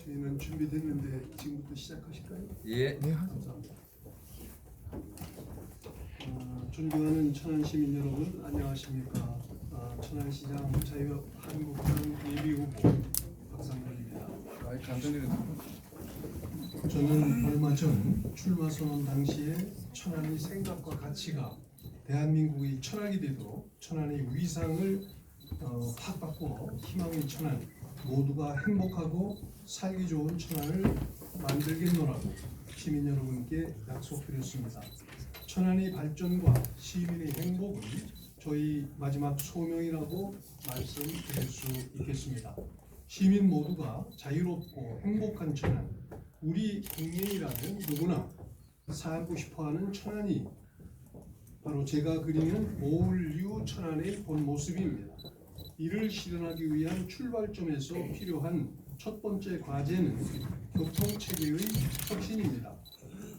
저희는 준비됐는데 지금부터 시작하실까요? 예. 감사합니다. 존경하는 천안시민 여러분 안녕하십니까? 천안시장 자유한국당 예비후보 박상권입니다. 저는 얼마 전 출마 선언 당시에 천안의 생각과 가치가 대한민국의 철학이 되도록 천안의 위상을 확 바꾸어 희망의 천안, 모두가 행복하고 살기 좋은 천안을 만들겠노라고 시민 여러분께 약속드렸습니다. 천안의 발전과 시민의 행복은 저희 마지막 소명이라고 말씀드릴 수 있겠습니다. 시민 모두가 자유롭고 행복한 천안, 우리 국민이라면 누구나 살고 싶어하는 천안이 바로 제가 그리는 올류 천안의 본 모습입니다. 이를 실현하기 위한 출발점에서 필요한 첫 번째 과제는 교통체계의 혁신입니다.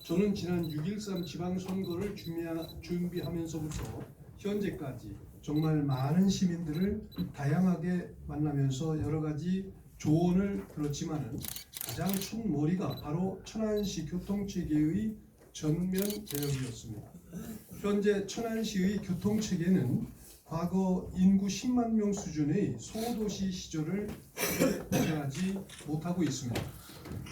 저는 지난 6.13 지방선거를 준비하면서부터 현재까지 정말 많은 시민들을 다양하게 만나면서 여러 가지 조언을 들었지만은 가장 첫머리가 바로 천안시 교통체계의 전면 개혁이었습니다. 현재 천안시의 교통체계는 과거 인구 10만 명 수준의 소도시 시절을 대하지 못하고 있습니다.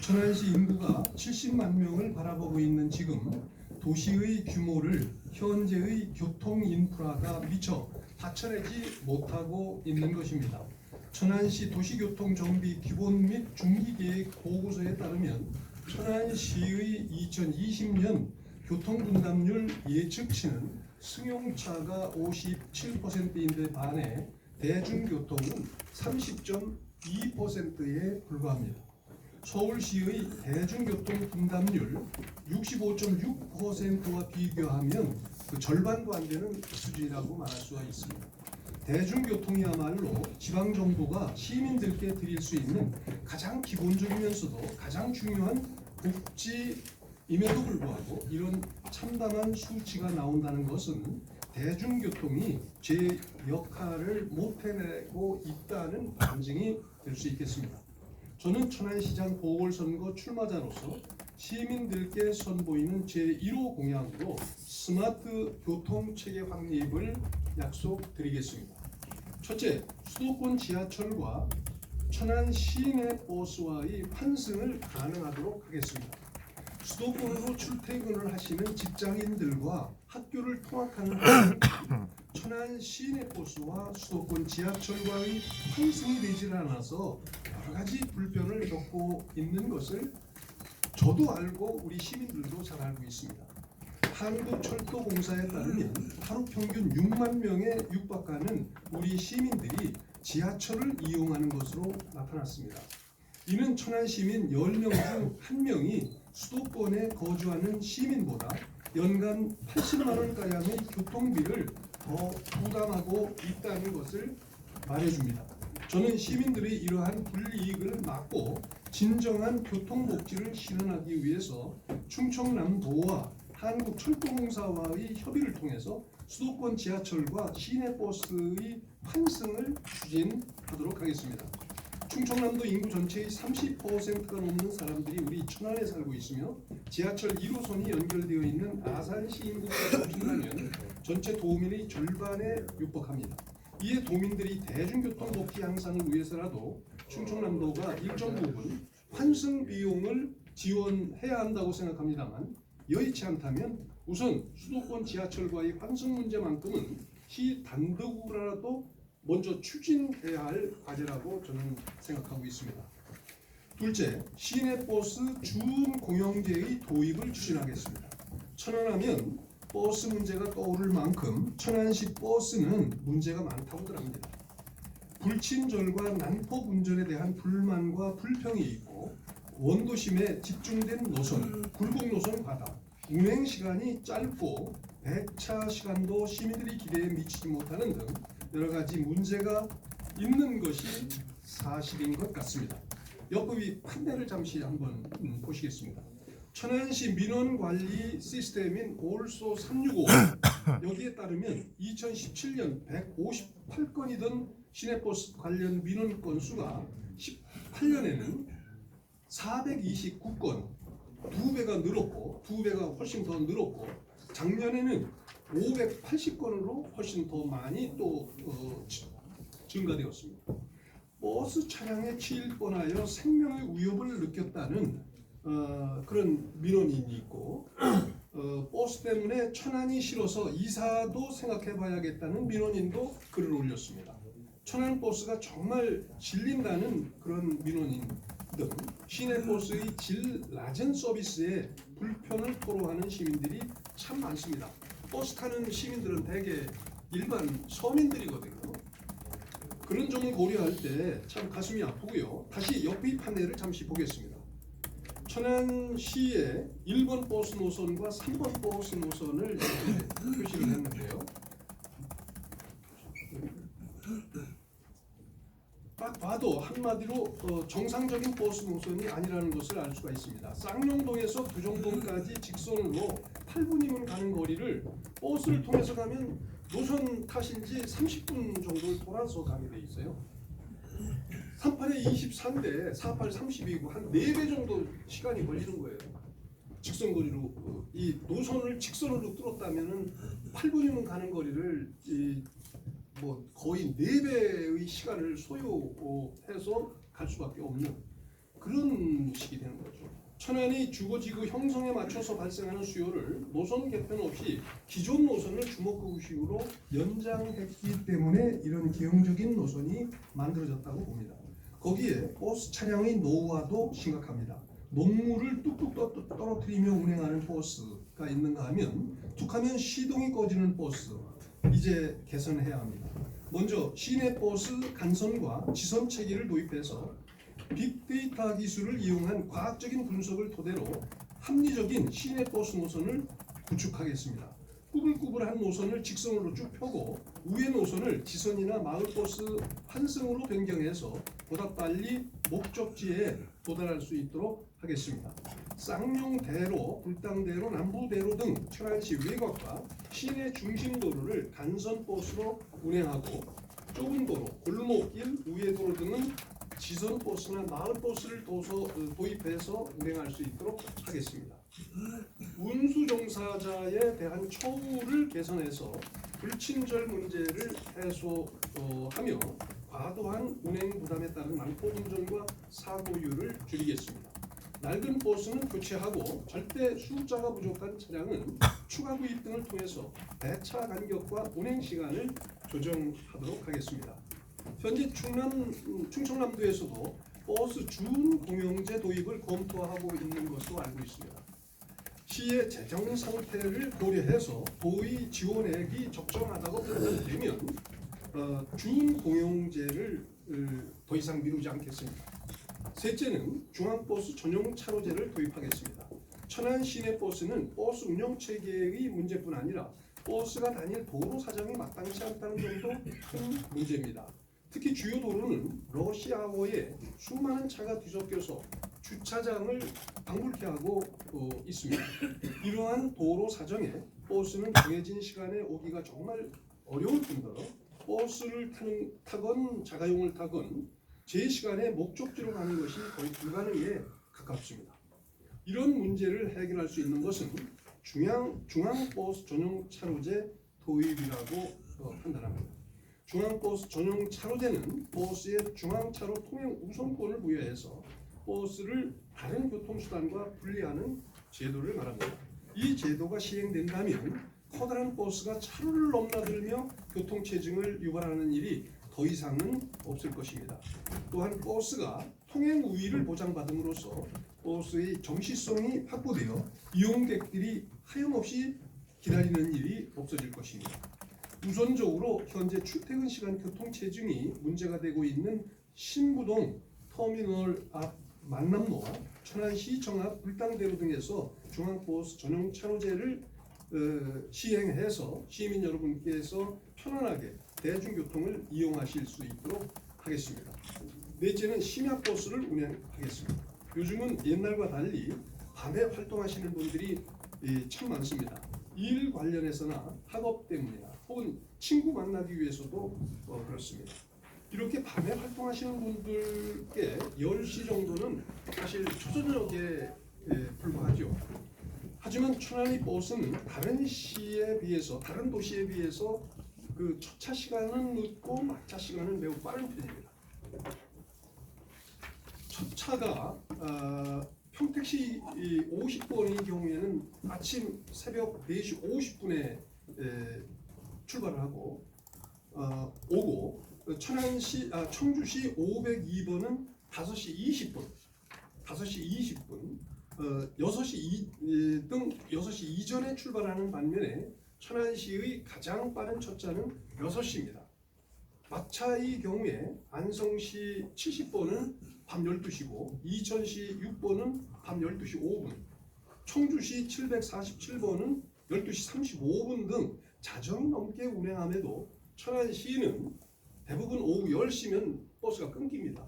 천안시 인구가 70만 명을 바라보고 있는 지금 도시의 규모를 현재의 교통 인프라가 미처 받쳐내지 못하고 있는 것입니다. 천안시 도시교통 정비 기본 및 중기계획 보고서에 따르면 천안시의 2020년 교통분담률 예측치는 승용차가 57%인데 반해 대중교통은 30.2%에 불과합니다. 서울시의 대중교통 분담률 65.6%와 비교하면 그 절반도 안 되는 수준이라고 말할 수가 있습니다. 대중교통이야말로 지방정부가 시민들께 드릴 수 있는 가장 기본적이면서도 가장 중요한 복지임에도 불구하고 이런 참담한 수치가 나온다는 것은 대중교통이 제 역할을 못 해내고 있다는 반증이 될 수 있겠습니다. 저는 천안시장 보궐선거 출마자로서 시민들께 선보이는 제1호 공약으로 스마트 교통체계 확립을 약속드리겠습니다. 첫째, 수도권 지하철과 천안 시내 버스와의 환승을 가능하도록 하겠습니다. 수도권으로 출퇴근을 하시는 직장인들과 학교를 통학하는 천안 시내 버스와 수도권 지하철과의 환승이 되질 않아서 여러 가지 불편을 겪고 있는 것을 저도 알고 우리 시민들도 잘 알고 있습니다. 한국철도공사에 따르면 하루 평균 6만 명에 육박하는 우리 시민들이 지하철을 이용하는 것으로 나타났습니다. 이는 천안 시민 10명 중 1명이 수도권에 거주하는 시민보다 연간 80만 원가량의 교통비를 더 부담하고 있다는 것을 말해줍니다. 저는 시민들이 이러한 불이익을 막고 진정한 교통복지를 실현하기 위해서 충청남도와 한국철도공사와의 협의를 통해서 수도권 지하철과 시내버스의 환승을 추진하도록 하겠습니다. 충청남도 인구 전체의 30%가 넘는 사람들이 우리 천안에 살고 있으며 지하철 1호선이 연결되어 있는 아산시 인구가 합치면 전체 도민의 절반에 육박합니다. 이에 도민들이 대중교통 복지 향상을 위해서라도 충청남도가 일정 부분 환승 비용을 지원해야 한다고 생각합니다만 여의치 않다면 우선 수도권 지하철과의 환승 문제만큼은 시 단독으로라도 먼저 추진해야 할 과제라고 저는 생각하고 있습니다. 둘째, 시내버스 준공영제의 도입을 추진하겠습니다. 천안하면 버스 문제가 떠오를 만큼 천안시 버스는 문제가 많다고들 합니다. 불친절과 난폭 운전에 대한 불만과 불평이 있고 원도심에 집중된 노선, 굴곡 노선 과다, 운행 시간이 짧고 배차 시간도 시민들이 기대에 미치지 못하는 등 여러 가지 문제가 있는 것이 사실인 것 같습니다. 옆의 판넬을 잠시 한번 보시겠습니다. 천안시 민원관리 시스템인 올소 365 여기에 따르면 2017년 158건이던 시내버스 관련 민원 건수가 18년에는 429건, 두 배가 늘었고, 두 배가 훨씬 더 늘었고, 작년에는 580건으로 훨씬 더 많이 또 증가되었습니다. 버스 차량에 치일 뻔하여 생명의 위협을 느꼈다는 그런 민원인이 있고, 버스 때문에 천안이 싫어서 이사도 생각해봐야겠다는 민원인도 글을 올렸습니다. 천안 버스가 정말 질린다는 그런 민원인 등 시내버스의 질 낮은 서비스에 불편을 토로하는 시민들이 참 많습니다. 버스 타는 시민들은 대개 일반 서민들이거든요. 그런 점을 고려할 때 참 가슴이 아프고요. 다시 옆의 판례를 잠시 보겠습니다. 천안시의 1번 버스 노선과 3번 버스 노선을 표시를 했는데요. 딱 봐도 한마디로 정상적인 버스 노선이 아니라는 것을 알 수가 있습니다. 쌍용동에서 두정동까지 직선으로 8분이면 가는 거리를 버스를 통해서 가면 노선 탓인지 30분 정도를 돌아서 가게 돼 있어요. 38에 24인데 48, 32고 한 4배 정도 시간이 걸리는 거예요. 직선거리로 이 노선을 직선으로 뚫었다면은 8분이면 가는 거리를 뭐 거의 4배의 시간을 소요해서 갈 수밖에 없는 그런 식이 되는 거죠. 천안이 주거지구 형성에 맞춰서 발생하는 수요를 노선 개편 없이 기존 노선을 주먹구구식으로 연장했기 때문에 이런 기형적인 노선이 만들어졌다고 봅니다. 거기에 버스 차량의 노후화도 심각합니다. 녹물을 뚝뚝 떨어뜨리며 운행하는 버스가 있는가 하면 툭하면 시동이 꺼지는 버스, 이제 개선해야 합니다. 먼저 시내버스 간선과 지선 체계를 도입해서 빅데이터 기술을 이용한 과학적인 분석을 토대로 합리적인 시내버스 노선을 구축하겠습니다. 꾸불꾸불한 노선을 직선으로 쭉 펴고 위의 노선을 지선이나 마을버스 환승으로 변경해서 보다 빨리 목적지에 도달할 수 있도록 하겠습니다. 쌍용대로, 불당대로, 남부대로 등 천안시 외곽과 시내 중심도로를 간선버스로 운행하고 좁은 도로, 골목길, 우회도로 등은 지선버스나 마을버스를 도입해서 운행할 수 있도록 하겠습니다. 운수종사자에 대한 처우를 개선해서 불친절 문제를 해소하며 과도한 운행 부담에 따른 난폭운전과 사고율을 줄이겠습니다. 낡은 버스는 교체하고 절대 숫자가 부족한 차량은 추가 구입 등을 통해서 배차 간격과 운행 시간을 조정하도록 하겠습니다. 현재 충청남도에서도 버스 준공영제 도입을 검토하고 있는 것으로 알고 있습니다. 시의 재정 상태를 고려해서 도의 지원액이 적정하다고 판단되면 준공영제를 더 이상 미루지 않겠습니다. 셋째는 중앙버스 전용 차로제를 도입하겠습니다. 천안 시내버스는 버스 운영 체계의 문제뿐 아니라 버스가 다닐 도로 사정이 마땅치 않다는 점도 큰 문제입니다. 특히 주요 도로는 러시아워에 수많은 차가 뒤섞여서 주차장을 방불케 하고 있습니다. 이러한 도로 사정에 버스는 정해진 시간에 오기가 정말 어려울 뿐더러 버스를 타건 자가용을 타건 제 시간에 목적지로 가는 것이 거의 불가능에 가깝습니다. 이런 문제를 해결할 수 있는 것은 중앙버스 전용 차로제 도입이라고 판단합니다. 중앙버스 전용 차로제는 버스의 중앙차로 통행 우선권을 부여해서 버스를 다른 교통수단과 분리하는 제도를 말합니다. 이 제도가 시행된다면 커다란 버스가 차로를 넘나들며 교통체증을 유발하는 일이 더 이상은 없을 것입니다. 또한 버스가 통행 우위를 보장받음으로써 버스의 정시성이 확보되어 이용객들이 하염없이 기다리는 일이 없어질 것입니다. 우선적으로 현재 출퇴근 시간 교통체증이 문제가 되고 있는 신부동 터미널 앞 만남로와 천안시청 앞 불당대로 등에서 중앙버스 전용 차로제를 시행해서 시민 여러분께서 편안하게 대중교통을 이용하실 수 있도록 하겠습니다. 넷째는 심야버스를 운행하겠습니다. 요즘은 옛날과 달리 밤에 활동하시는 분들이 참 많습니다. 일 관련해서나 학업 때문이나 혹은 친구 만나기 위해서도 그렇습니다. 이렇게 밤에 활동하시는 분들께 10시 정도는 사실 초저녁에 불과하죠. 하지만 천안이 버스는 다른 시에 비해서, 다른 도시에 비해서 그 첫차 시간은 늦고 막차 시간은 매우 빠른 편입니다. 첫 차가 평택시 50번의 경우에는 아침 새벽 4시 50분에 출발을 하고 오고, 청주시 502번은 5시 20분, 6시 등 6시 이전에 출발하는 반면에 천안시의 가장 빠른 첫차는 6시입니다. 막차의 경우에 안성시 70번은 밤 12시고 이천시 6번은 밤 12시 5분, 청주시 747번은 12시 35분 등 자정이 넘게 운행함에도 천안시는 대부분 오후 10시면 버스가 끊깁니다.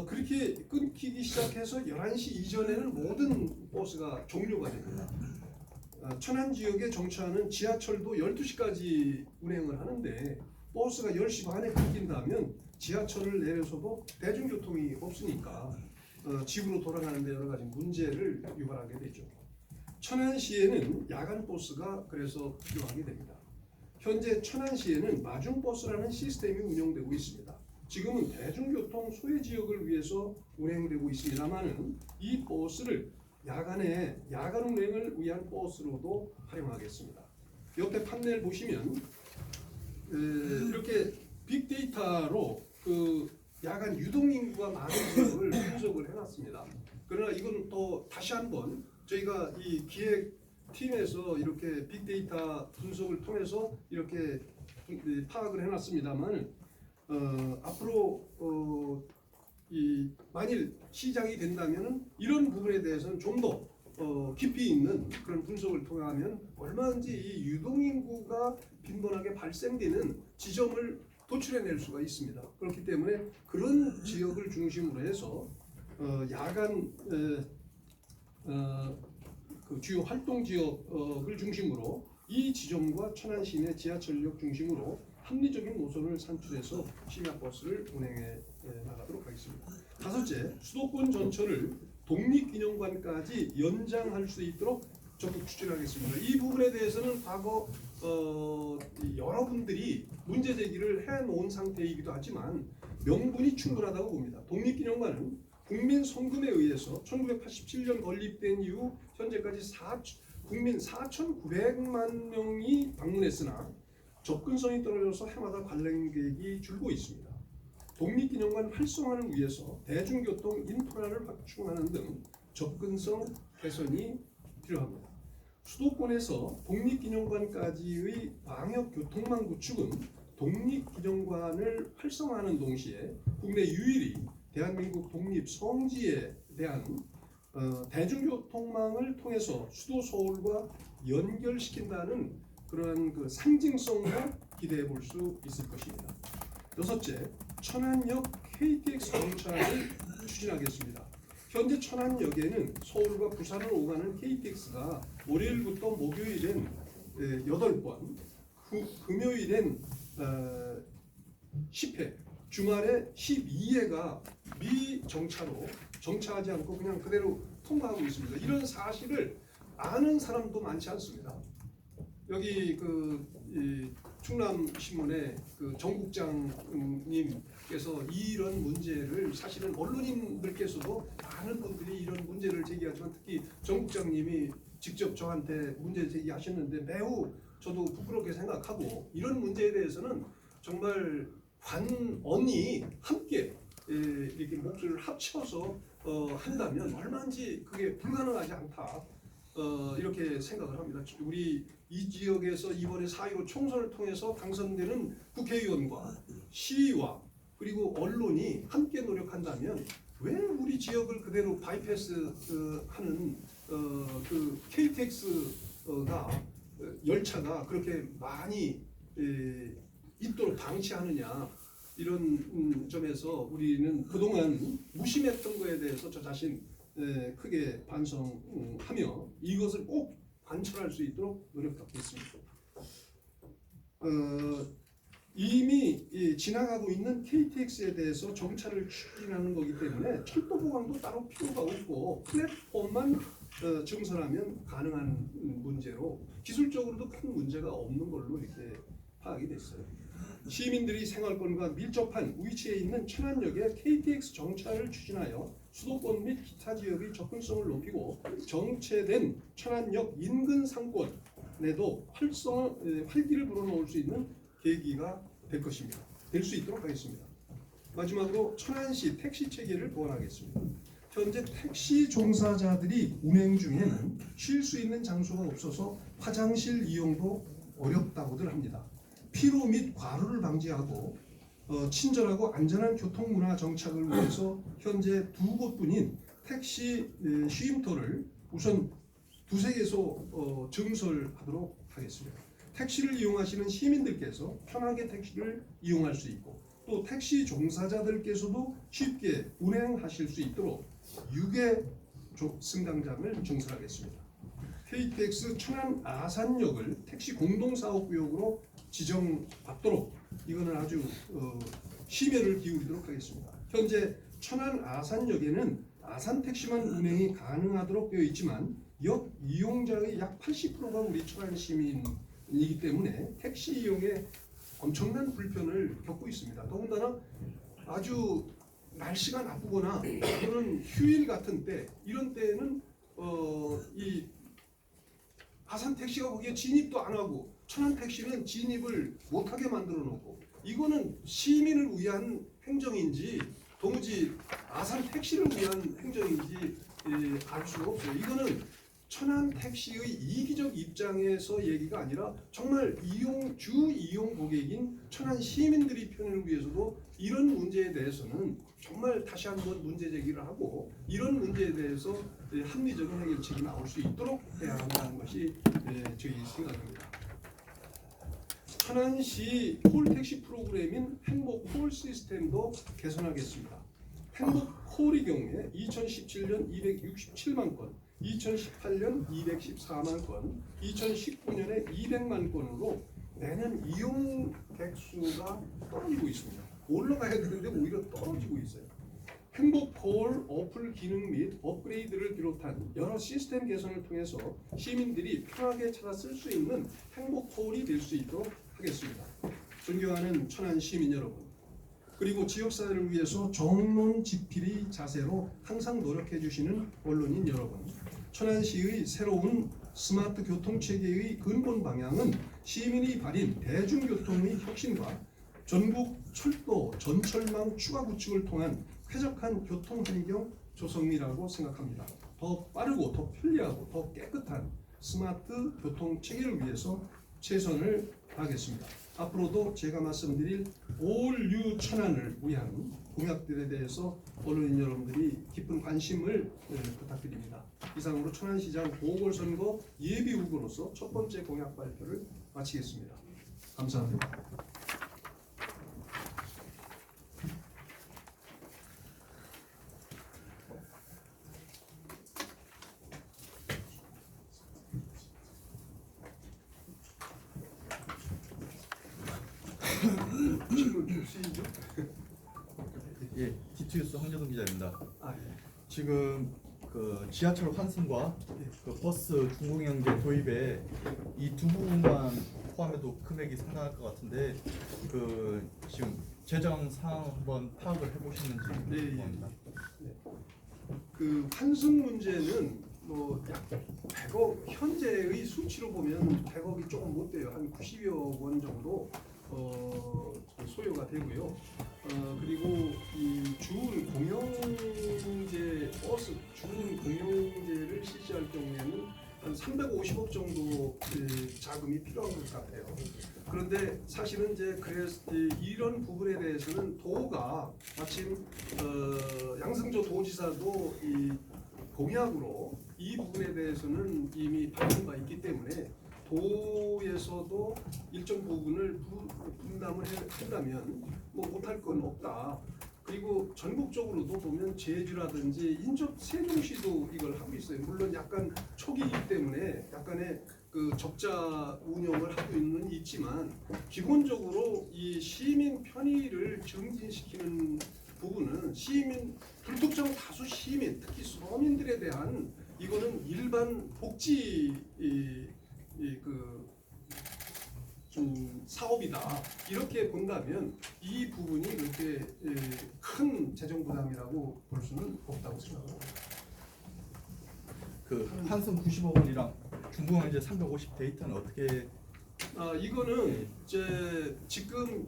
그렇게 끊기기 시작해서 11시 이전에는 모든 버스가 종료가 됩니다. 천안 지역에 정차하는 지하철도 12시까지 운행을 하는데 버스가 10시 반에 끊긴다면 지하철을 내려서도 대중교통이 없으니까 집으로 돌아가는 데 여러 가지 문제를 유발하게 되죠. 천안시에는 야간 버스가 그래서 필요하게 됩니다. 현재 천안시에는 마중버스라는 시스템이 운영되고 있습니다. 지금은 대중교통 소외 지역을 위해서 운행되고 있습니다만은 이 버스를 야간 운행을 위한 버스로도 활용하겠습니다. 옆에 판넬 보시면 이렇게 빅데이터로 그 야간 유동 인구가 많은 지역을 분석을 해놨습니다. 그러나 이건 또 다시 한번 저희가 이 기획팀에서 이렇게 빅데이터 분석을 통해서 이렇게 파악을 해놨습니다만 앞으로 만일 시작이 된다면 이런 부분에 대해서는 좀 더 깊이 있는 그런 분석을 통하면 얼마든지 이 유동인구가 빈번하게 발생되는 지점을 도출해낼 수가 있습니다. 그렇기 때문에 그런 지역을 중심으로 해서 야간 그 주요 활동 지역을 중심으로 이 지점과 천안 시내 지하철역 중심으로 합리적인 노선을 산출해서 심야버스를 운행해 나가도록 하겠습니다. 다섯째, 수도권 전철을 독립기념관까지 연장할 수 있도록 적극 추진하겠습니다. 이 부분에 대해서는 과거 여러분들이 문제 제기를 해놓은 상태이기도 하지만 명분이 충분하다고 봅니다. 독립기념관은 국민 성금에 의해서 1987년 건립된 이후 현재까지 국민 4,900만 명이 방문했으나 접근성이 떨어져서 해마다 관람객이 줄고 있습니다. 독립기념관 활성화를 위해서 대중교통 인프라를 확충하는 등 접근성 개선이 필요합니다. 수도권에서 독립기념관까지의 방역교통망 구축은 독립기념관을 활성화하는 동시에 국내 유일히 대한민국 독립 성지에 대한 대중교통망을 통해서 수도 서울과 연결시킨다는 그런 그 상징성도 기대해 볼 수 있을 것입니다. 여섯째, 천안역 KTX 정차를 추진하겠습니다. 현재 천안역에는 서울과 부산을 오가는 KTX가 월요일부터 목요일엔 8번, 금요일엔 10회, 주말에 12회가 미정차로 정차하지 않고 그냥 그대로 통과하고 있습니다. 이런 사실을 아는 사람도 많지 않습니다. 여기 충남신문의 그 정국장님께서 이런 문제를 사실은 언론인들께서도 많은 분들이 이런 문제를 제기하지만 특히 정국장님이 직접 저한테 문제 제기하셨는데 매우 저도 부끄럽게 생각하고 이런 문제에 대해서는 정말 관언이 함께 이렇게 목소리를 합쳐서 한다면 얼마든지 그게 불가능하지 않다. 이렇게 생각을 합니다. 우리 이 지역에서 이번에 4.15 총선을 통해서 당선되는 국회의원과 시와 그리고 언론이 함께 노력한다면 왜 우리 지역을 그대로 바이패스 하는 그 KTX가 열차가 그렇게 많이 있도록 방치하느냐 이런 점에서 우리는 그동안 무심했던 거에 대해서 저 자신 크게 반성하며 이것을 꼭 관철할 수 있도록 노력하고 있습니다. 이미 지나가고 있는 KTX에 대해서 정차를 추진하는 거기 때문에 철도 보강도 따로 필요가 없고 플랫폼만 증설하면 가능한 문제로 기술적으로도 큰 문제가 없는 걸로 이렇게 파악이 됐어요. 시민들이 생활권과 밀접한 위치에 있는 천안역에 KTX 정차를 추진하여 수도권 및 기타 지역의 접근성을 높이고 정체된 천안역 인근 상권에도 활기를 불어넣을 수 있는 계기가 될 것입니다. 될 수 있도록 하겠습니다. 마지막으로 천안시 택시 체계를 보완하겠습니다. 현재 택시 종사자들이 운행 중에는 쉴 수 있는 장소가 없어서 화장실 이용도 어렵다고들 합니다. 피로 및 과로를 방지하고 친절하고 안전한 교통문화 정착을 위해서 현재 2곳뿐인 택시 쉼터를 우선 2~3개소 증설하도록 하겠습니다. 택시를 이용하시는 시민들께서 편하게 택시를 이용할 수 있고 또 택시 종사자들께서도 쉽게 운행하실 수 있도록 6개 승강장을 증설하겠습니다. KTX 천안 아산역을 택시 공동사업구역으로 지정받도록 이거는 아주 심혈을 기울이도록 하겠습니다. 현재 천안 아산역에는 아산 택시만 운행이 가능하도록 되어 있지만 역 이용자의 약 80%가 우리 천안 시민이기 때문에 택시 이용에 엄청난 불편을 겪고 있습니다. 더군다나 아주 날씨가 나쁘거나 또는 휴일 같은 때 이런 때는 이 아산 택시가 거기에 진입도 안 하고 천안 택시는 진입을 못하게 만들어 놓고 이거는 시민을 위한 행정인지 도무지 아산 택시를 위한 행정인지 알 수가 없어요. 이거는 천안 택시의 이기적 입장에서 얘기가 아니라 정말 주 이용 고객인 천안 시민들의 편을 위해서도 이런 문제에 대해서는 정말 다시 한번 문제 제기를 하고 이런 문제에 대해서 합리적인 해결책이 나올 수 있도록 해야 한다는 것이 저희 생각입니다. 천안시 콜택시 프로그램인 행복콜 시스템도 개선하겠습니다. 행복콜의 경우에 2017년 267만 건, 2018년 214만 건, 2019년에 200만 건으로 내년 이용 객수가 떨어지고 있습니다. 올라가야 되는데 오히려 떨어지고 있어요. 행복콜 어플 기능 및 업그레이드를 비롯한 여러 시스템 개선을 통해서 시민들이 편하게 찾아 쓸 수 있는 행복콜이 될 수 있도록 하겠습니다. 존경하는 천안 시민 여러분, 그리고 지역사회를 위해서 정론지필의 자세로 항상 노력해 주시는 언론인 여러분, 천안시의 새로운 스마트 교통체계의 근본 방향은 시민이 발인 대중교통의 혁신과 전국 철도 전철망 추가 구축을 통한 쾌적한 교통환경 조성이라고 생각합니다. 더 빠르고 더 편리하고 더 깨끗한 스마트 교통체계를 위해서 최선을 다하겠습니다. 앞으로도 제가 말씀드릴 올류 천안을 위한 공약들에 대해서 언론인 여러분들이 깊은 관심을 부탁드립니다. 이상으로 천안시장 보궐선거 예비 후보로서 첫 번째 공약 발표를 마치겠습니다. 감사합니다. 예, DT뉴스 황재동 기자입니다. 예. 지금 그 지하철 환승과 그 버스 중공영제 도입에 이 두 부분만 포함해도 금액이 상당할 것 같은데 그 지금 재정 상황 한번 파악을 해보셨는지 궁금합니다. 그 환승 문제는 약 100억 현재의 수치로 보면 100억이 조금 못 돼요. 한 90여 원 정도 소요가 되고요. 그리고 이 준 공영제 버스 준 공영제를 실시할 경우에는 한 350억 정도 자금이 필요한 것 같아요. 그런데 사실은 이제 이런 부분에 대해서는 도가 마침 양승조 도지사도 이 공약으로 이 부분에 대해서는 이미 밝힌 바 있기 때문에 도에서도 일정 부분을 분담을 한다면 못할 건 없다. 그리고 전국적으로도 보면 제주라든지 인접 세종시도 이걸 하고 있어요. 물론 약간 초기이기 때문에 약간의 그 적자 운영을 하고 있지만 기본적으로 이 시민 편의를 증진시키는 부분은 시민 불특정 다수 시민 특히 서민들에 대한 이거는 일반 복지 사업이다 이렇게 본다면 이 부분이 그렇게 큰 재정 부담이라고 볼 수는 없다고 생각합니다. 그 환승 90억 원이랑 중공영제 350 데이터는 어떻게? 이거는 이제 지금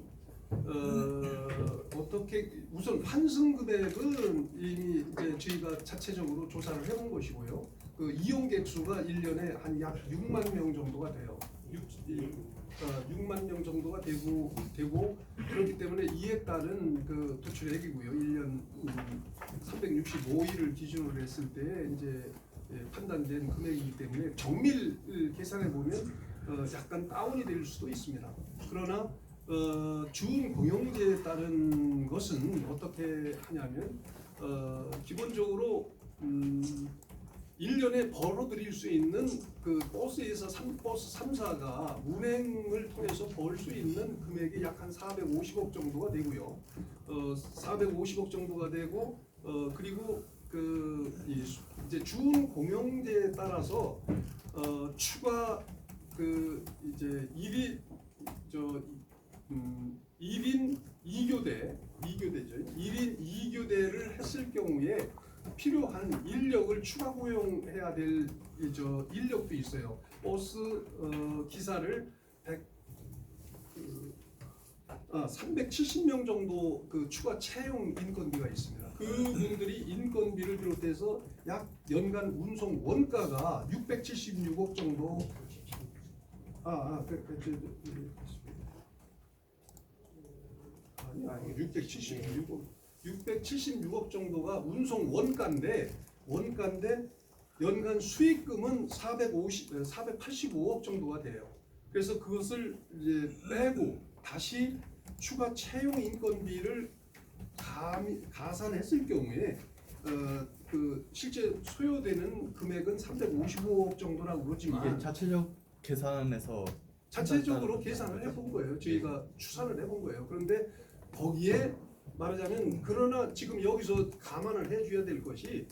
어떻게 우선 환승 금액은 이미 이제 저희가 자체적으로 조사를 해본 것이고요. 그 이용객 수가 1년에 한 약 6만 명 정도가 돼요. 6만 명 정도가 되고 그렇기 때문에 이에 따른 그 도출액이고요. 1년 365일을 기준으로 했을 때 이제 판단된 금액이기 때문에 정밀 계산해 보면 약간 다운이 될 수도 있습니다. 그러나 준공영제에 따른 것은 어떻게 하냐면 기본적으로 1년에 벌어들일 수 있는 그 버스에서 버스 3사가 운행을 통해서 벌 수 있는 금액이 약 한 450억 정도가 되고요. 450억 정도가 되고 그리고 이제 준공영제에 따라서 추가 그 이제 1인 2교대죠. 1인 2교대를 했을 경우에 필요한 인력을 추가 고용해야 될 인력도 있어요. 버스 기사를 370명 정도 그 추가 채용 인건비가 있습니다. 그분들이 인건비를 비롯해서 약 연간 운송 원가가 676억 정도. 아니 676억 정도가 운송 원가인데 연간 수익금은 485억 정도가 돼요. 그래서 그것을 이제 빼고 다시 추가 채용 인건비를 가산했을 경우에 그 실제 소요되는 금액은 355억 정도라고 그러지만 이게 자체적 계산에서 자체적으로 계산을 해본 거예요. 저희가 추산을 해본 거예요. 그런데 거기에 말하자면 그러나 지금 여기서 감안을 해줘야 될 것이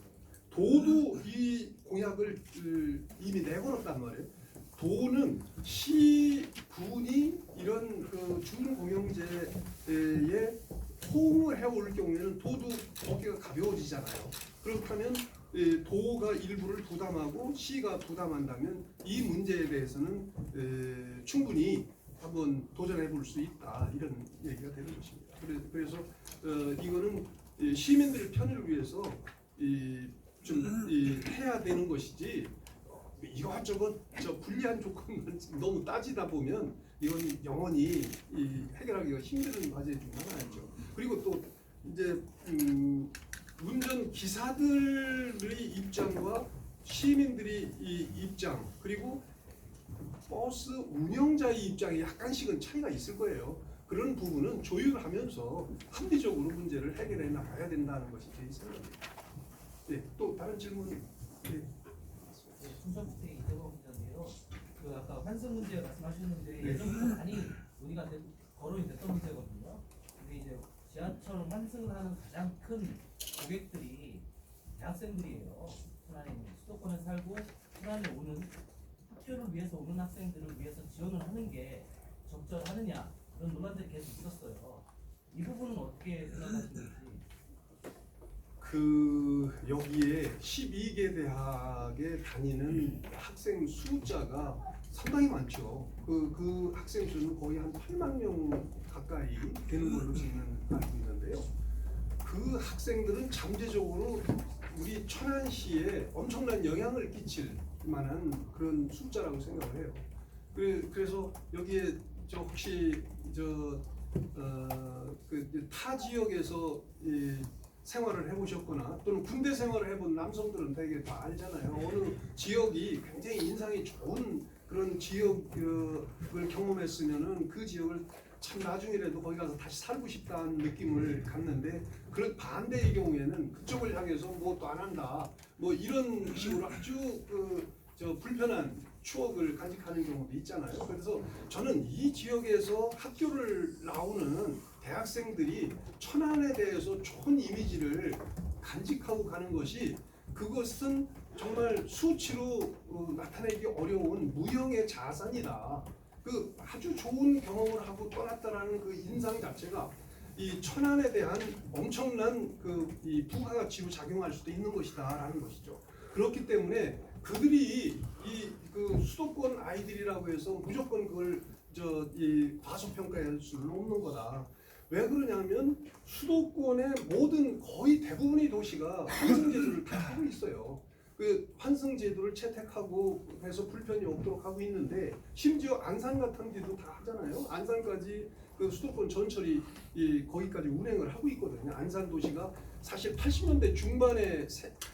도도 이 공약을 이미 내걸었단 말이에요. 도는 시군이 이런 그 준공영제에 호응을 해올 경우에는 도도 어깨가 가벼워지잖아요. 그렇다면 도가 일부를 부담하고 시가 부담한다면 이 문제에 대해서는 충분히 한번 도전해 볼 수 있다 이런 얘기가 되는 것입니다. 그래서 이거는 시민들의 편의를 위해서 좀 해야 되는 것이지 이것저것 불리한 조건만 너무 따지다 보면 이건 영원히 해결하기가 힘든 과제 중 하나였죠. 그리고 또 이제 운전 기사들의 입장과 시민들의 입장 그리고 버스 운영자의 입장이 약간씩은 차이가 있을 거예요. 그런 부분은 조율하면서 합리적으로 문제를 해결해 나가야 된다는 것이 제 생각입니다. 네, 또 다른 질문. 네. 순서부터 이대범 기자인데요. 그 아까 환승 문제 말씀하셨는데 예전부터 많이 논의가 거론이 됐던 문제거든요. 근데 이제 지하철 환승하는 가장 큰 고객들이 대학생들이에요. 천안에 있는 수도권에 살고 천안에 오는 학교를 위해서 오는 학생들을 위해서 지원을 하는 게 적절하느냐 그런 논란들이 계속 있었어요. 이 부분은 어떻게 생각하시는지? 여기에 12개 대학에 다니는 학생 숫자가 상당히 많죠. 그 학생 수는 거의 한 8만 명 가까이 되는 걸로 저는 알고 있는데요. 그 학생들은 잠재적으로 우리 천안시에 엄청난 영향을 끼칠 만한 그런 숫자라고 생각을 해요. 그래서 여기에 혹시 타 지역에서 생활을 해보셨거나 또는 군대 생활을 해본 남성들은 되게 다 알잖아요. 어느 지역이 굉장히 인상이 좋은 그런 지역을 경험했으면은 그 지역을 참 나중이라도 거기 가서 다시 살고 싶다는 느낌을 갖는데 그런 반대의 경우에는 그쪽을 향해서 뭐 또 안 한다 뭐 이런 식으로 아주 불편한 추억을 간직하는 경우도 있잖아요. 그래서 저는 이 지역에서 학교를 나오는 대학생들이 천안에 대해서 좋은 이미지를 간직하고 가는 것이 그것은 정말 수치로 나타내기 어려운 무형의 자산이다. 그 아주 좋은 경험을 하고 떠났다라는 그 인상 자체가 이 천안에 대한 엄청난 이 부가가치로 작용할 수도 있는 것이다라는 것이죠. 그렇기 때문에 그들이 그 수도권 아이들이라고 해서 무조건 그걸 이 과소평가할 수는 없는 거다. 왜 그러냐면 수도권의 모든 거의 대부분의 도시가 환승제도를 다 하고 있어요. 그 환승제도를 채택하고 해서 불편이 없도록 하고 있는데 심지어 안산 같은 데도 다 하잖아요. 안산까지 그 수도권 전철이 거기까지 운행을 하고 있거든요. 안산 도시가 사실 80년대 중반에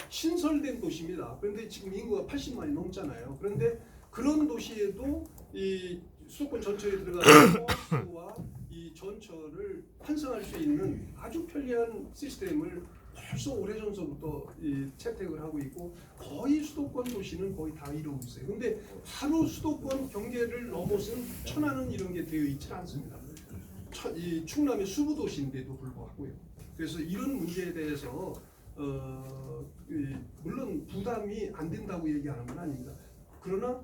신설된 도시입니다. 그런데 지금 인구가 80만이 넘잖아요. 그런데 그런 도시에도 이 수도권 전철에 들어가는 버스와 이 전철을 환승할 수 있는 아주 편리한 시스템을 벌써 오래전서부터 채택을 하고 있고 거의 수도권 도시는 거의 다 이루고 있어요. 근데 바로 수도권 경계를 넘어선 천안은 이런 게 되어 있지 않습니다. 이 충남의 수부 도시인데도 불구하고요. 그래서 이런 문제에 대해서 물론 부담이 안 된다고 얘기하는 건 아닙니다. 그러나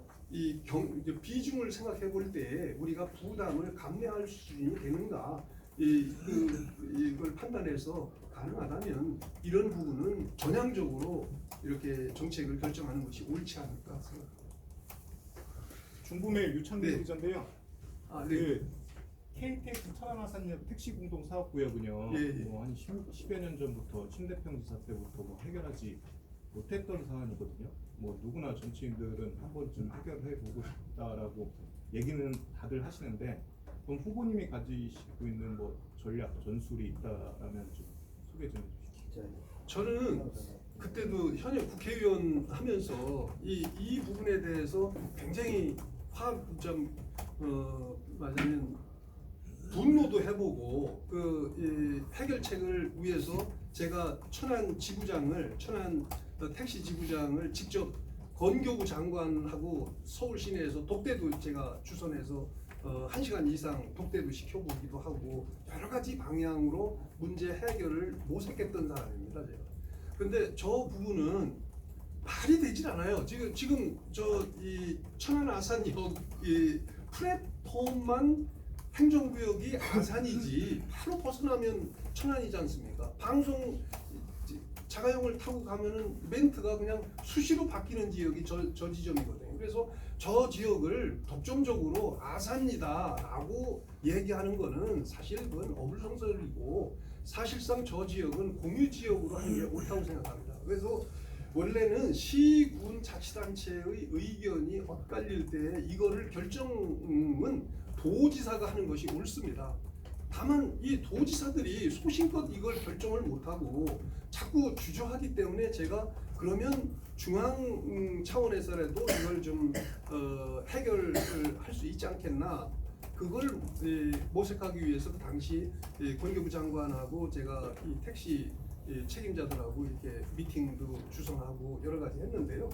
비중을 생각해 볼 때 우리가 부담을 감내할 수준이 되는가 이걸 판단해서 가능하다면 이런 부분은 전향적으로 이렇게 정책을 결정하는 것이 옳지 않을까 생각합니다. 중부매일 유창민 네. 기자인데요. 네. 그 KTX 천안아산역 택시 공동 사업구역은요. 예. 한 10여 년 전부터 침대평 지사 때부터 해결하지 못했던 사안이거든요. 누구나 정치인들은 한 번쯤 해결해 보고 싶다라고 얘기는 다들 하시는데 그럼 후보님이 가지시고 있는 전략 전술이 있다라면 좀 소개 좀 해주시죠. 저는 그때도 현역 국회의원 하면서 이 부분에 대해서 굉장히 말하자면 분노도 해보고 해결책을 위해서 제가 천안 택시 지부장을 직접 권교부 장관하고 서울 시내에서 독대도 제가 주선해서 1시간 이상 독대도 시켜보기도 하고 여러 가지 방향으로 문제 해결을 모색했던 사람입니다. 제가. 근데 저 부분은 말이 되질 않아요. 지금 이 천안 아산역 플랫폼만 행정구역이 아산이지 바로 벗어나면 천안이지 않습니까? 방송 자가용을 타고 가면은 멘트가 그냥 수시로 바뀌는 지역이 저 지점이거든요. 그래서 저 지역을 독점적으로 아산이다라고 얘기하는 거는 사실 그건 어불성설이고 사실상 저 지역은 공유 지역으로 하는 게 옳다고 생각합니다. 그래서 원래는 시군 자치단체의 의견이 엇갈릴 때 이거를 결정은 도지사가 하는 것이 옳습니다. 다만 이 도지사들이 소신껏 이걸 결정을 못하고 자꾸 주저하기 때문에 제가 그러면 중앙 차원에서라도 이걸 좀 해결을 할 수 있지 않겠나, 그걸 모색하기 위해서 그 당시 권교부 장관하고 제가 이 택시 책임자들하고 이렇게 미팅도 주선하고 여러 가지 했는데요.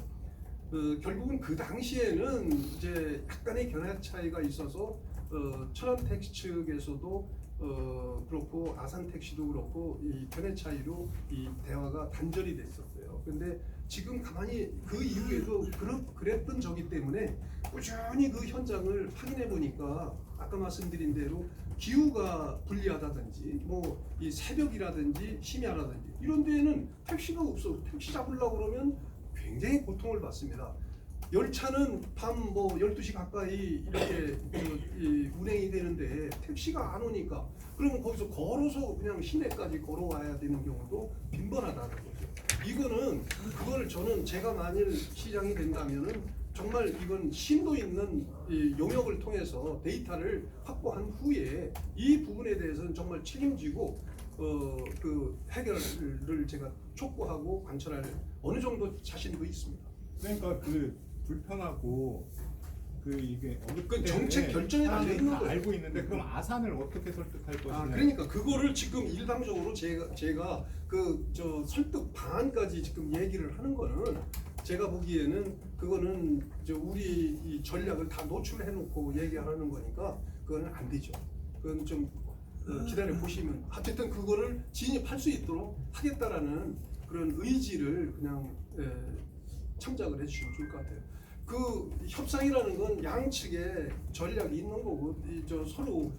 결국은 그 당시에는 이제 약간의 견해 차이가 있어서 천안 택시 측에서도 그렇고 아산 택시도 그렇고 이 견해 차이로 이 대화가 단절이 됐었어요. 근데 지금 가만히 그 이후에도 그랬던 적이 때문에 꾸준히 그 현장을 확인해 보니까 아까 말씀드린 대로 기후가 불리하다든지 이 새벽이라든지 심야라든지 이런 데에는 택시가 없어. 택시 잡으려고 그러면 굉장히 고통을 받습니다. 열차는 밤 12시 가까이 이렇게 운행이 되는데 택시가 안 오니까 그러면 거기서 걸어서 그냥 시내까지 걸어와야 되는 경우도 빈번하다는 거죠. 이거는 저는 제가 만일 시장이 된다면은 정말 이건 심도 있는 용역을 통해서 데이터를 확보한 후에 이 부분에 대해서는 정말 책임지고 그 해결을 제가 촉구하고 관철할 어느 정도 자신도 있습니다. 그러니까 불편하고 이게 그 정책 결정에 달려 있는 거예요. 알고 있는데 그럼 아산을 어떻게 설득할 것이냐. 그러니까 그거를 지금 일방적으로 제가 설득 방안까지 지금 얘기를 하는 거는 제가 보기에는 그거는 우리 이 전략을 다 노출해놓고 얘기하는 거니까 그거는 안 되죠. 그건 좀 기다려 보시면 어쨌든 그거를 진입할 수 있도록 하겠다라는 그런 의지를 그냥 청작을 해주시면 좋을 것 같아요. 그 협상이라는 건 양측의 전략이 있는 거고 서로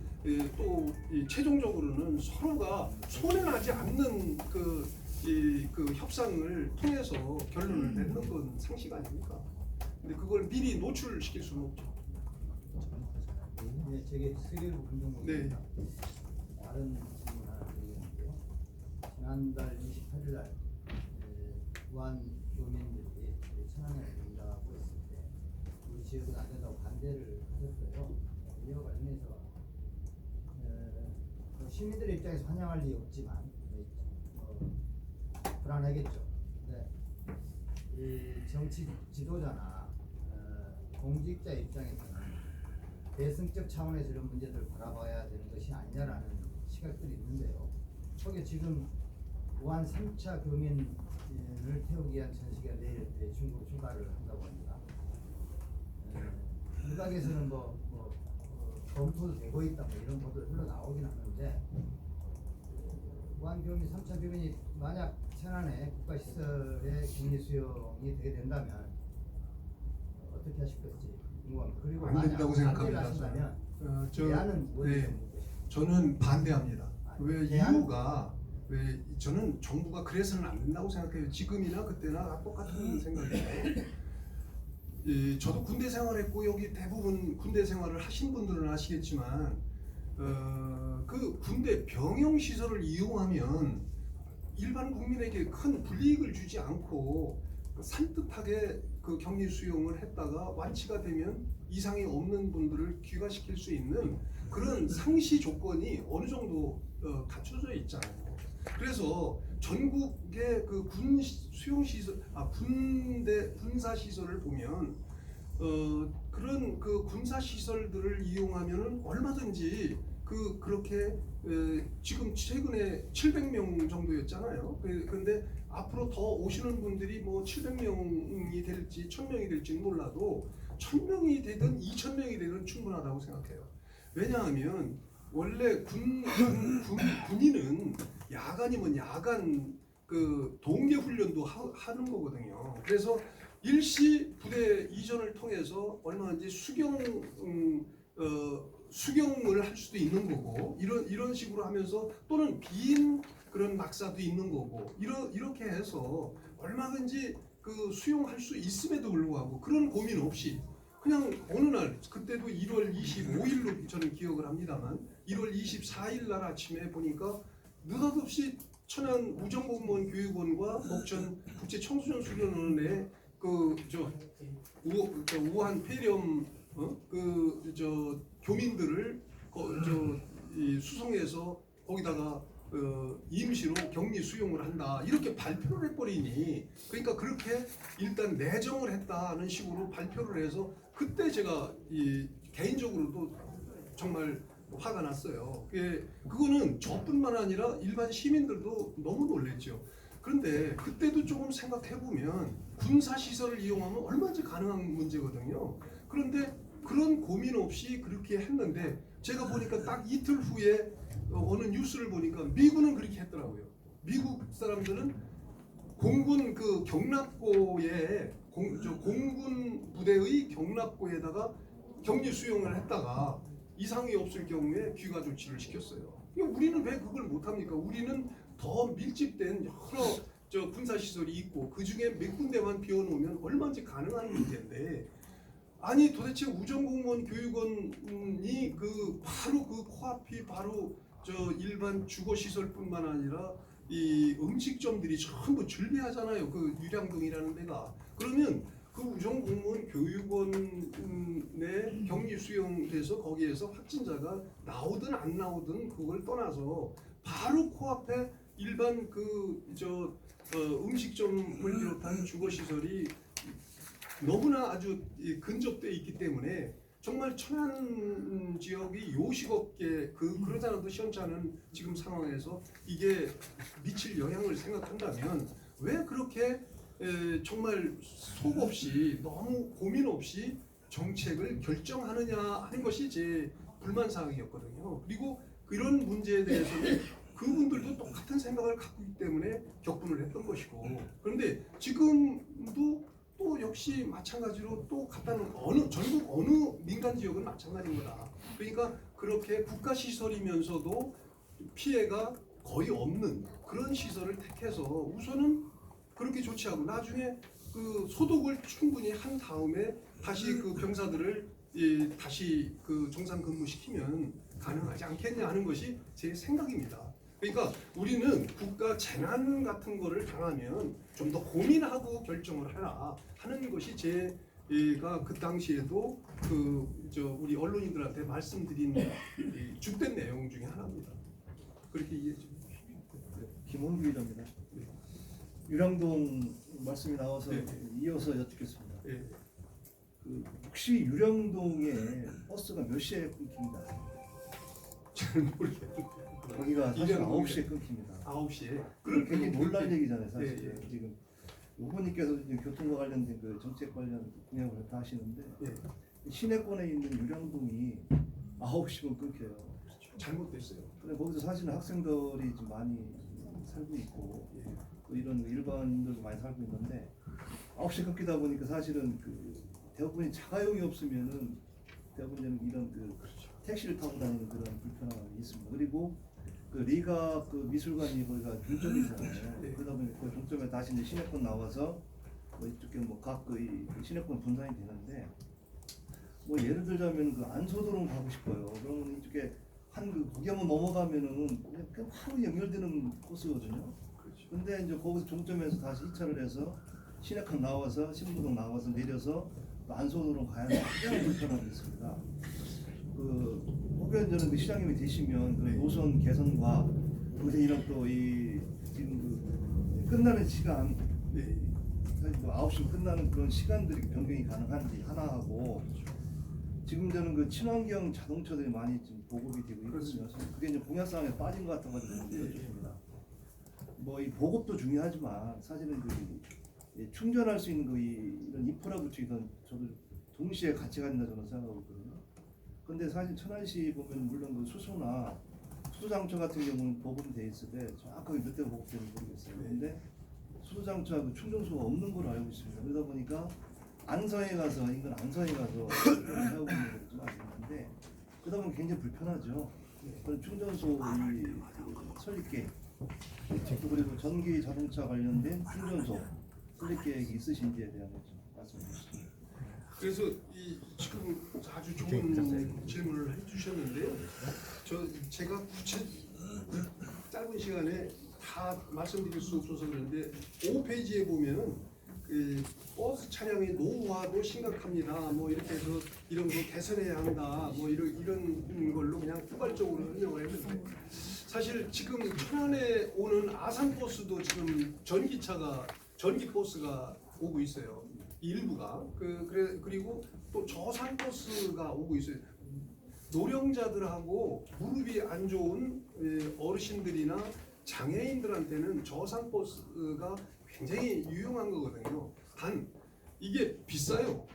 또 최종적으로는 서로가 손해나지 않는 그 협상을 통해서 결론을 내는 건 상식 아닙니까? 근데 그걸 미리 노출시킬 수는 없죠. 네, 제게 세계부 금융부입니다. 다른 질문 하나 드리는데요. 지난달 28일 날 우한 교민들이 천안에 온다고 했을 때 우리 지역은 안 된다고 반대를 하셨어요. 이와 관련해서 시민들의 입장에서 환영할 리 없지만 불안하겠죠. 네. 이 정치 지도자나 공직자 입장에서는 대승적 차원에서 이런 문제들을 바라봐야 되는 것이 아니냐라는 시각들이 있는데요. 거기에 지금 우한 3차 교민을 태우기 위한 전시가 내일 중국으로 출발을 한다고 합니다. 일각에서는 검토도 되고 있다 이런 보도 흘러나오긴 하는데 우한 교민 3차 교민이 만약 천안에 국가시설의 격리 수용이 되게 된다면 어떻게 하실 것인지 궁금합니다. 그리고 안 된다고 생각합니다. 하신다면 저, 대안은 뭐지? 저는 반대합니다. 왜 대안? 이유가 왜 저는 정부가 그래서는 안 된다고 생각해요. 지금이나 그때나 똑같은 생각이에요. 저도 군대 생활했고 여기 대부분 군대 생활을 하신 분들은 아시겠지만 그 군대 병영 시설을 이용하면 일반 국민에게 큰 불이익을 주지 않고 산뜻하게 그 격리 수용을 했다가 완치가 되면 이상이 없는 분들을 귀가시킬 수 있는 그런 상시 조건이 어느 정도 갖춰져 있잖아요. 그래서 전국의 그 군 수용 시설, 군사 시설을 보면 그런 그 군사 시설들을 이용하면은 얼마든지 그렇게 지금 최근에 700명 정도였잖아요. 그런데 앞으로 더 오시는 분들이 뭐 700명이 될지 1000명이 될지는 몰라도 1000명이 되든 2000명이 되든 충분하다고 생각해요. 왜냐하면 원래 군인은 야간이면 야간 그 동계 훈련도 하는 거거든요. 그래서 일시 부대 이전을 통해서 얼마든지 수경을 할 수도 있는 거고 이런 식으로 하면서 또는 빈 그런 낙사도 있는 거고 이렇게 해서 얼마든지 그 수용할 수 있음에도 불구하고 그런 고민 없이 그냥 어느 날 그때도 1월 25일로 저는 기억을 합니다만 1월 24일 날 아침에 보니까 느닷없이 천안 우정공무원 교육원과 목천 국제청소년 수련원에 우한 폐렴 교민들을 수송해서 거기다가 임시로 격리 수용을 한다 이렇게 발표를 해버리니 그러니까 그렇게 일단 내정을 했다는 식으로 발표를 해서 그때 제가 개인적으로도 정말 화가 났어요. 그거는 저뿐만 아니라 일반 시민들도 너무 놀랬죠. 그런데 그때도 조금 생각해보면 군사시설을 이용하면 얼마든지 가능한 문제거든요. 그런데 그런 고민 없이 그렇게 했는데 제가 보니까 딱 이틀 후에 어느 뉴스를 보니까 미군은 그렇게 했더라고요. 미국 사람들은 공군 그 경납고에 공군 부대의 경납고에다가 격리 수용을 했다가 이상이 없을 경우에 귀가 조치를 시켰어요. 우리는 왜 그걸 못합니까? 우리는 더 밀집된 여러 군사시설이 있고 그 중에 몇 군데만 비워놓으면 얼마든지 가능한 문제인데 아니 도대체 우정공무원 교육원이 바로 그 코앞이 바로 일반 주거시설뿐만 아니라 이 음식점들이 전부 즐비하잖아요. 그 유량동이라는 데가. 그러면 그 우정공무원 교육원에 격리 수용돼서 거기에서 확진자가 나오든 안 나오든 그걸 떠나서 바로 코앞에 일반 음식점을 비롯한 주거시설이 너무나 아주 근접돼 있기 때문에 정말 천안 지역이 요식업계 그러잖아도 시원찮은 지금 상황에서 이게 미칠 영향을 생각한다면 왜 그렇게 정말 속 없이 너무 고민 없이 정책을 결정하느냐 하는 것이 제 불만 사항이었거든요. 그리고 이런 문제에 대해서는 그분들도 똑같은 생각을 갖고 있기 때문에 격분을 했던 것이고, 그런데 지금도 또 역시 마찬가지로 또 갖다는 전국 어느 민간 지역은 마찬가지인 거다. 그러니까 그렇게 국가 시설이면서도 피해가 거의 없는 그런 시설을 택해서 우선은 그렇게 조치하고 나중에 그 소독을 충분히 한 다음에 다시 그 병사들을 다시 그 정상 근무시키면 가능하지 않겠냐 하는 것이 제 생각입니다. 그러니까 우리는 국가 재난 같은 거를 당하면 좀 더 고민하고 결정을 하라 하는 것이 제가 그 당시에도 우리 언론인들한테 말씀드린 주된 내용 중에 하나입니다. 그렇게 이해해 주십시오. 김원규 기자입니다. 유량동 말씀이 나와서 네. 이어서 여쭙겠습니다. 예. 그 혹시 유량동에 버스가 몇 시에 끊깁니다? 잘 모르겠는데 거기가 사실 이런 9시에 끊깁니다. 9시에 그건 굉장히 놀랄 얘기잖아요, 사실. 예, 예. 지금 후보님께서 지금 교통과 관련된 그 정책 관련 공약을 다 하시는데 예. 시내권에 있는 유량동이 9시면 끊겨요. 잘못됐어요. 근데 거기서 사실은 학생들이 좀 많이 살고 있고 또 이런 일반인들도 많이 살고 있는데 9시에 끊기다 보니까 사실은 그 대부분이 자가용이 없으면은 대부분 이런 그 택시를 타고 다니는 그런 불편함이 있습니다. 그리고 그 리가 그 미술관이 거기가 중점이잖아요. 네. 그러다 보니까 그 중점에 다시 이제 시내권 나와서 뭐 이쪽에 뭐각 그 시내권 분산이 되는데 뭐 예를 들자면 그 안소도로 가고 싶어요. 그러면 이쪽에 거기 한번 넘어가면은 그냥 바로 연결되는 코스거든요. 그렇죠. 근데 이제 거기서 종점에서 다시 2차를 해서 시내권 나와서 신부동 나와서 내려서 또 안소도로 가야 굉장히 불편함이 있습니다. 혹여 저는 그 시장님이 되시면 그 노선 개선과 그것에 이런 또 이 지금 그 끝나는 시간 네. 사실 뭐 9시 끝나는 그런 시간들이 변경이 가능한지 하나 하고 지금 저는 그 친환경 자동차들이 많이 좀 보급이 되고 있거든요. 그게 이제 공약사항에 빠진 것 같아가지고 여쭙습니다. 뭐 이 보급도 중요하지만 사실은 충전할 수 있는 이런 인프라 구축이든 저도 동시에 같이 간다 저는 생각하고 있거든요. 근데 사실 천안시 보면 물론 그 수소나 수소장터 같은 경우는 보급이 돼 있을 때 정확하게 몇 대 보급되는지 모르겠어요. 근데 수소장터하고 그 충전소가 없는 걸로 알고 있습니다. 그러다 보니까 안성에 가서 인근 안성에 가서 사용하는 걸 좀 알고 있는데 그러다 보면 굉장히 불편하죠. 그런 충전소 설립 계획 그리고 전기 자동차 관련된 충전소 설립 계획이 있으신지에 대한 좀 말씀해 주시죠. 그래서 지금 아주 좋은 질문을 해주셨는데요. 제가 짧은 시간에 다 말씀드릴 수 없어서 그런데 5페이지에 보면은 그 버스 차량의 노후화도 심각합니다. 뭐 이렇게 해서 이런 거 개선해야 한다. 뭐 이런 걸로 그냥 포괄적으로 설명을 했는데 사실 지금 천안에 오는 아산 버스도 지금 전기 버스가 오고 있어요. 일부가 그리고 또 저산 버스가 오고 있어요. 노령자들하고 무릎이 안 좋은 어르신들이나 장애인들한테는 저산 버스가 굉장히 유용한 거거든요. 단 이게 비싸요.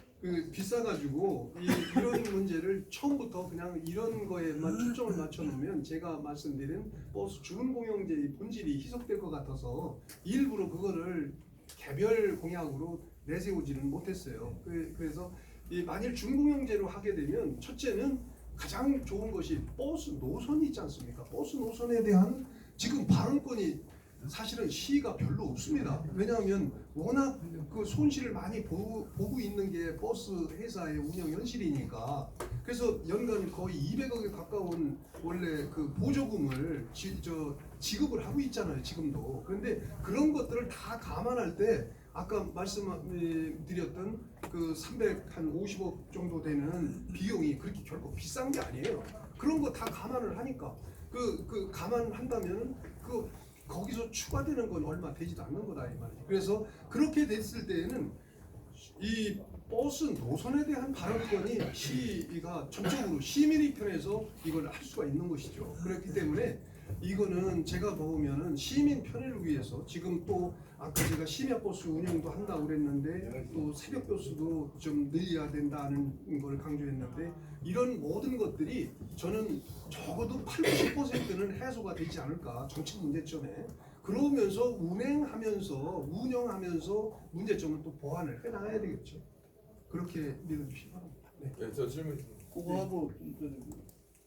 비싸가지고 이런 문제를 처음부터 그냥 이런 거에만 초점을 맞춰놓으면 제가 말씀드린 버스 주문공영제의 본질이 희석될 것 같아서 일부러 그거를 개별 공약으로 내세우지는 못했어요. 그래서 만일 준공영제로 하게 되면 첫째는 가장 좋은 것이 버스 노선이 있지 않습니까? 버스 노선에 대한 지금 발언권이 사실은 시가 별로 없습니다. 왜냐하면 워낙 그 손실을 많이 보고 있는 게 버스 회사의 운영 현실이니까. 그래서 연간 거의 200억에 가까운 원래 그 보조금을 지급을 하고 있잖아요, 지금도. 그런데 그런 것들을 다 감안할 때 아까 말씀드렸던 그 350억 정도 되는 비용이 그렇게 결코 비싼 게 아니에요. 그런 거 다 감안을 하니까 그 감안한다면 거기서 추가되는 건 얼마 되지도 않는 거다 이 말이죠. 그래서 그렇게 됐을 때에는 이 버스 노선에 대한 발언권이 시가 전적으로 시민의 편에서 이걸 할 수가 있는 것이죠. 그렇기 때문에 이거는 제가 보면은 시민 편의를 위해서 지금 또 아까 제가 심야 버스 운영도 한다고 그랬는데 또 새벽 버스도 좀 늘려야 된다는 걸 강조했는데 이런 모든 것들이 저는 적어도 80~90%는 해소가 되지 않을까 정책 문제점에 그러면서 운영하면서 문제점을 또 보완을 해나가야 되겠죠. 그렇게 믿어주시기 바랍니다. 네. 네, 저 질문. 그거하고 좀